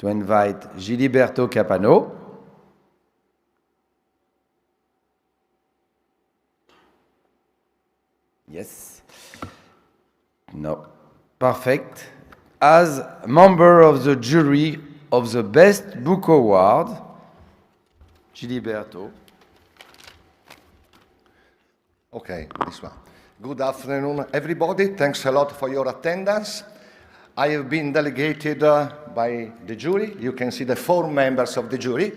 to invite Giliberto Capano. Yes. No. Perfect. As member of the jury of the Best Book Award, Giliberto. Okay, this one. Good afternoon, everybody. Thanks a lot for your attendance. I have been delegated by the jury. You can see the 4 members of the jury.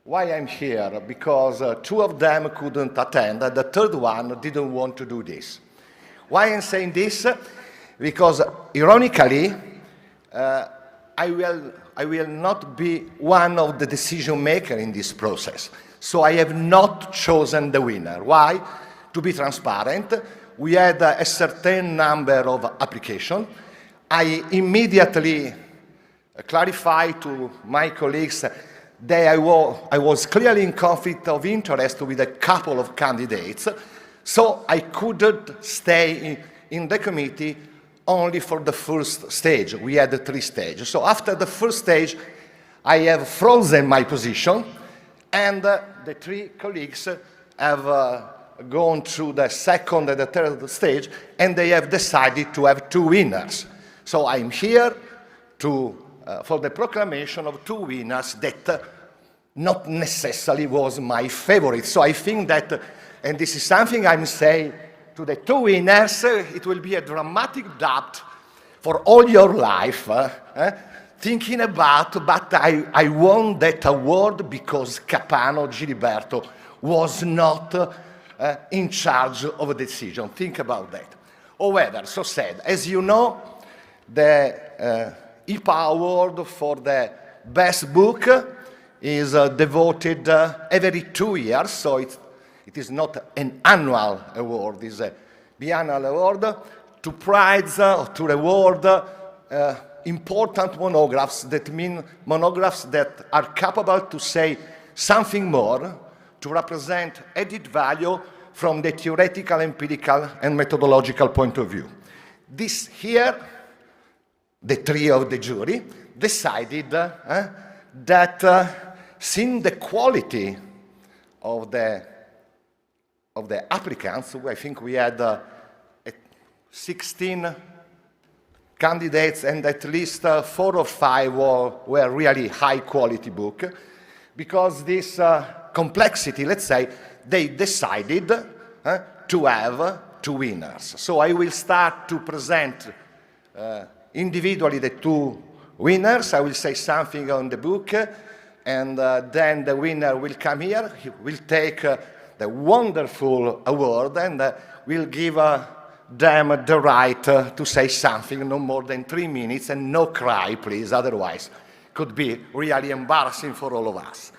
Why I'm here? Because 2 of them couldn't attend, and the 3rd one didn't want to do this. Why I'm saying this? Because, ironically, I will not be one of the decision makers in this process. So I have not chosen the winner. Why? To be transparent, we had a certain number of applications. I immediately clarified to my colleagues that I was clearly in conflict of interest with a couple of candidates, so I couldn't stay in the committee only for the first stage. We had 3 stages. So after the first stage, I have frozen my position, and the 3 colleagues have gone through the 2nd and the 3rd stage, and they have decided to have 2 winners. So I'm here for the proclamation of 2 winners that not necessarily was my favorite. So I think that, and this is something I'm saying to the 2 winners, it will be a dramatic doubt for all your life, thinking about, but I won that award because Capano, Giliberto, was not in charge of the decision. Think about that. However, so said, as you know, the IPPA Award for the Best Book is devoted every 2 years, so it is not an annual award, it's a biennial award to prize, to reward important monographs, that mean monographs that are capable to say something more, to represent added value from the theoretical, empirical, and methodological point of view. This here, the 3 of the jury, decided that seeing the quality of the applicants, I think we had 16 candidates, and at least 4 or 5 were really high-quality books. Because this complexity, let's say, they decided to have 2 winners. So I will start to present individually the 2 winners. I will say something on the book, and then the winner will come here. He will take the wonderful award, and will give them the right to say something, no more than 3 minutes, and no cry, please, otherwise it could be really embarrassing for all of us.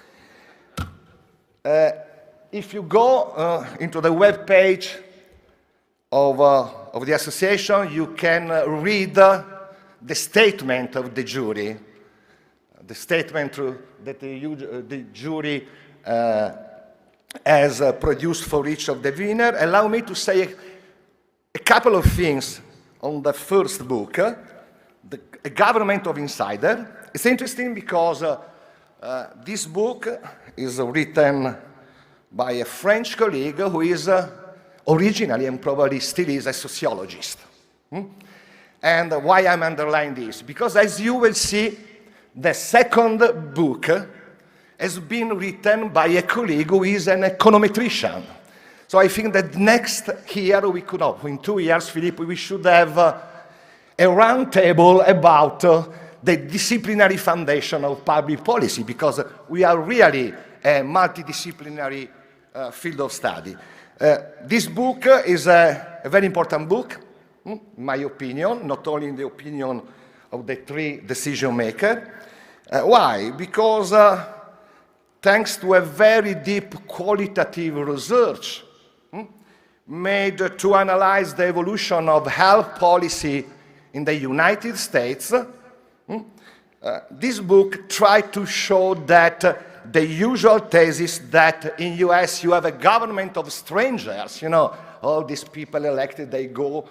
If you go into the web page of the association, you can read the statement of the jury, the statement that the jury has produced for each of the winners. Allow me to say a couple of things on the first book, A Government of Insider. It's interesting because this book is written by a French colleague who is originally and probably still is a sociologist. And why I'm underlining this? Because as you will see, the second book has been written by a colleague who is an econometrician. So I think that next year we could, in 2 years, Philippe, we should have a round table about the disciplinary foundation of public policy, because we are really a multidisciplinary field of study. This book is a very important book, in my opinion, not only in the opinion of the 3 decision makers. Why? Because thanks to a very deep qualitative research made to analyze the evolution of health policy in the United States, this book tried to show that the usual thesis that in US you have a government of strangers, you know, all these people elected, they go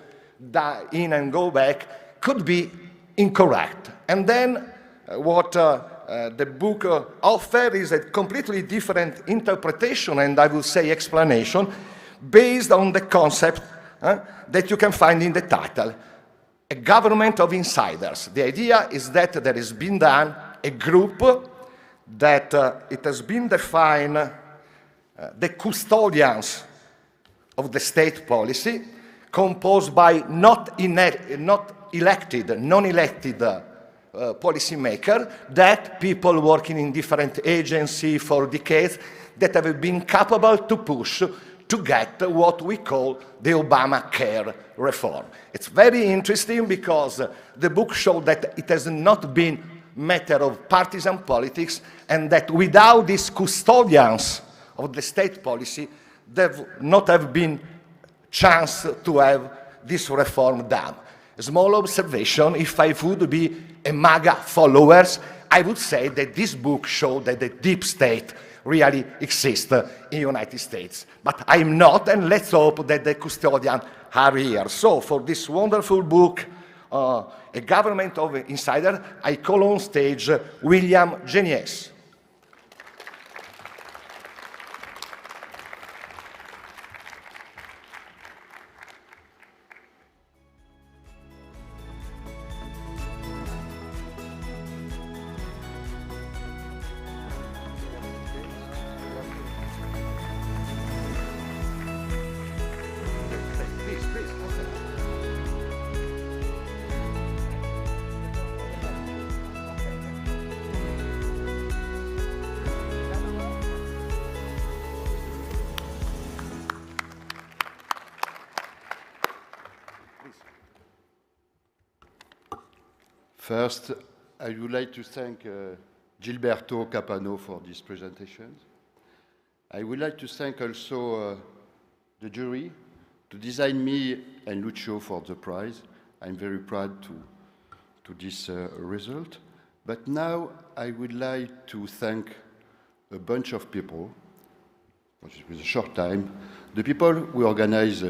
in and go back, could be incorrect. And then what the book offers is a completely different interpretation and I will say explanation based on the concept that you can find in the title, a government of insiders. The idea is that there has been done a group that it has been defined the custodians of the state policy, composed by non-elected policymakers, that people working in different agencies for decades that have been capable to push to get what we call the Obamacare reform. It's very interesting because the book showed that it has not been a matter of partisan politics and that without these custodians of the state policy, there would not have been chance to have this reform done. A small observation, if I would be a MAGA follower, I would say that this book showed that the deep state really exists in the United States. But I'm not, and let's hope that the custodians are here. So for this wonderful book, A Government of Insiders, I call on stage William Genies. First, I would like to thank Gilberto Capano for this presentation. I would like to thank also the jury to design me and Lucio for the prize. I'm very proud to this result. But now I would like to thank a bunch of people, with a short time, the people who organize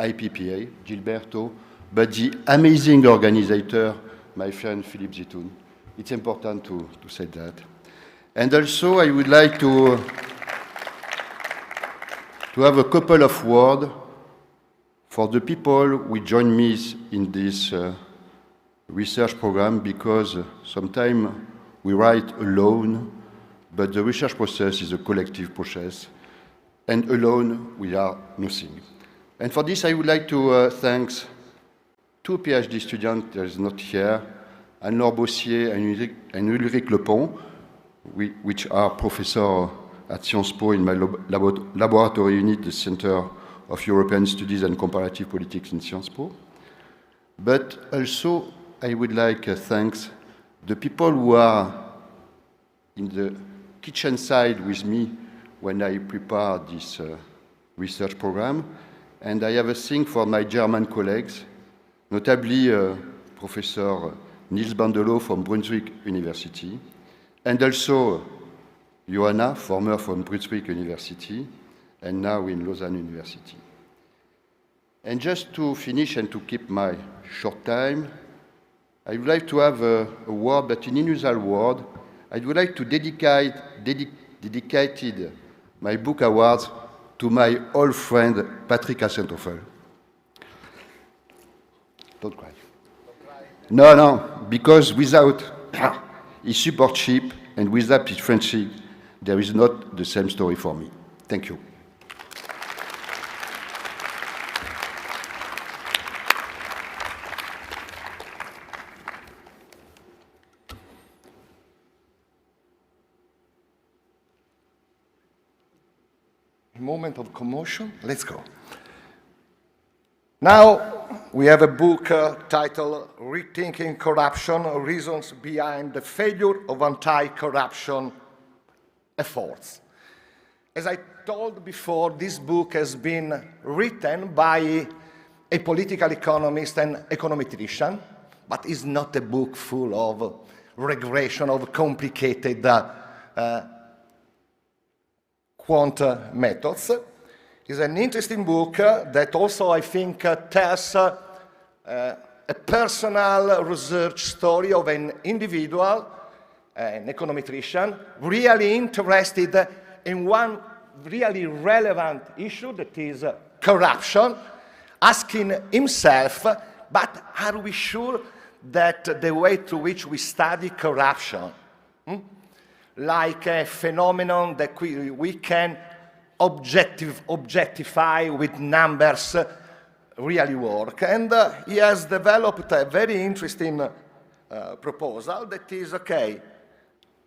IPPA, Gilberto, but the amazing organizer, my friend Philippe Zitoun. It's important to say that. And also I would like to have a couple of words for the people who join me in this research program, because sometimes we write alone, but the research process is a collective process, and alone we are nothing. And for this I would like to thank two PhD students that are not here, Anne-Laure Bossier and Ulrich Lepont, which are professors at Sciences Po in my laboratory unit, the Center of European Studies and Comparative Politics in Sciences Po. But also, I would like to thank the people who are in the kitchen side with me when I prepare this research program. And I have a thing for my German colleagues, notably Professor Nils Bandelow from Brunswick University, and also Johanna, former from Brunswick University, and now in Lausanne University. And just to finish and to keep my short time, I would like to have a word, but an unusual word. I would like to dedicate my book awards to my old friend, Patrick Assentoffel. Don't cry. No, because without his supportship and without his friendship, there is not the same story for me. Thank you. A moment of commotion. Let's go. Now, we have a book titled Rethinking Corruption, Reasons Behind the Failure of Anti-Corruption Efforts. As I told before, this book has been written by a political economist and econometrician, but it's not a book full of regression of complicated quant methods. It's an interesting book that also, I think, tells a a personal research story of an individual, an econometrician, really interested in one really relevant issue, that is corruption, asking himself, but are we sure that the way to which we study corruption, like a phenomenon that we can objectify with numbers, really work? And he has developed a very interesting proposal that is, okay,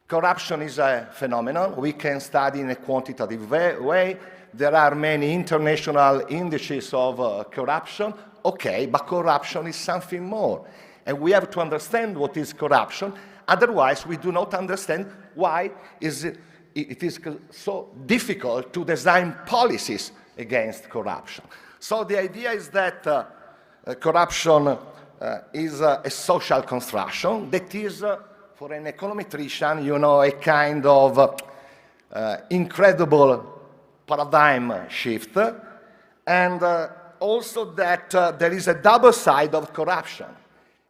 corruption is a phenomenon. We can study in a quantitative way. There are many international indices of corruption. Okay, but corruption is something more. And we have to understand what is corruption. Otherwise, we do not understand why it is so difficult to design policies against corruption. So the idea is that corruption is a social construction that is, for an econometrician, you know, a kind of incredible paradigm shift, and also that there is a double side of corruption.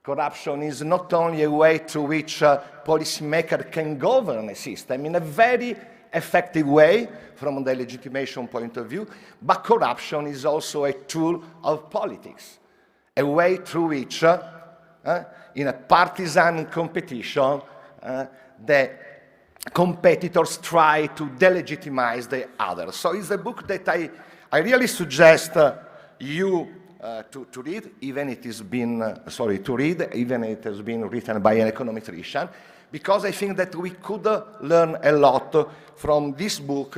Corruption is not only a way through which policymakers can govern a system in a very effective way from the legitimation point of view, but corruption is also a tool of politics, a way through which, in a partisan competition, the competitors try to delegitimize the others. So it's a book that I really suggest you to read, even it has been, even it has been written by an econometrician, because I think that we could learn a lot from this book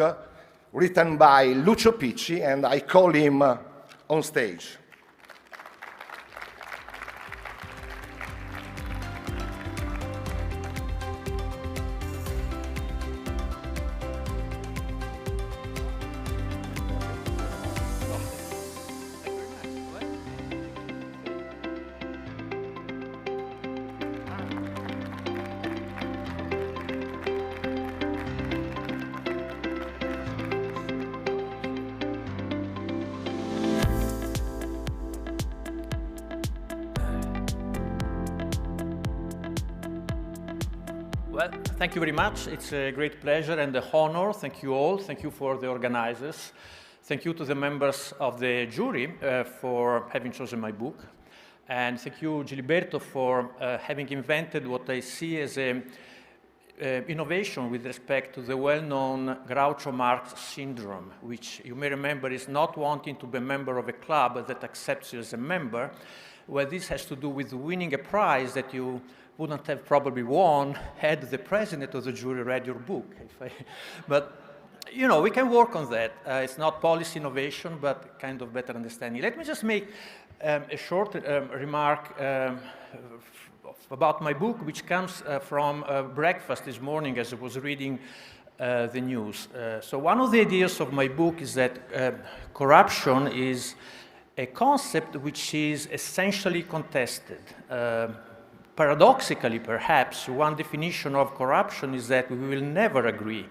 written by Lucio Picci, and I call him on stage. Well, thank you very much. It's a great pleasure and an honor. Thank you all. Thank you for the organizers. Thank you to the members of the jury for having chosen my book. And thank you, Giliberto, for having invented what I see as an innovation with respect to the well-known Groucho Marx syndrome, which you may remember is not wanting to be a member of a club that accepts you as a member, where this has to do with winning a prize that you wouldn't have probably won had the president of the jury read your book. But, you know, we can work on that. It's not policy innovation, but kind of better understanding. Let me just make a short remark about my book, which comes from breakfast this morning as I was reading the news. So one of the ideas of my book is that corruption is a concept which is essentially contested. Paradoxically, perhaps, one definition of corruption is that we will never agree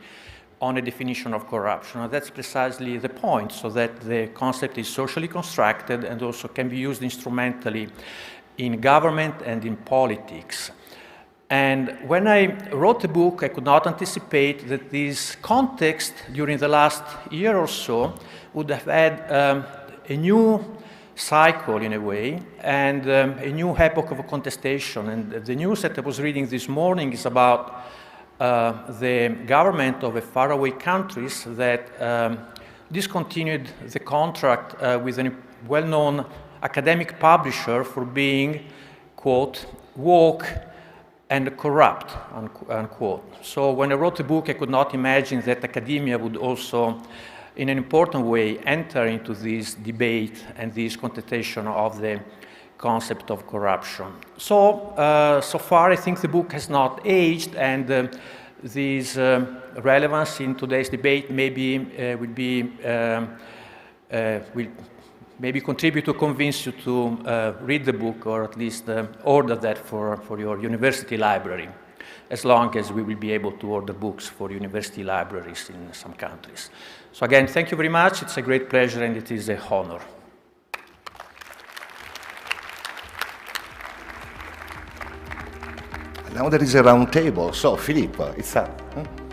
on a definition of corruption. And that's precisely the point, so that the concept is socially constructed and also can be used instrumentally in government and in politics. And when I wrote the book, I could not anticipate that this context during the last year or so would have had a new cycle in a way, and a new epoch of contestation. And the news that I was reading this morning is about the government of a faraway countries that discontinued the contract with a well-known academic publisher for being, quote, woke and corrupt, unquote. So when I wrote the book, I could not imagine that academia would also in an important way enter into this debate and this contestation of the concept of corruption. So, so far I think the book has not aged, and this relevance in today's debate maybe will maybe contribute to convince you to read the book, or at least order that for your university library, as long as we will be able to order books for university libraries in some countries. So again, thank you very much. It's a great pleasure and it is an honor. Now there is a round table. So, Philippe, it's up. Huh?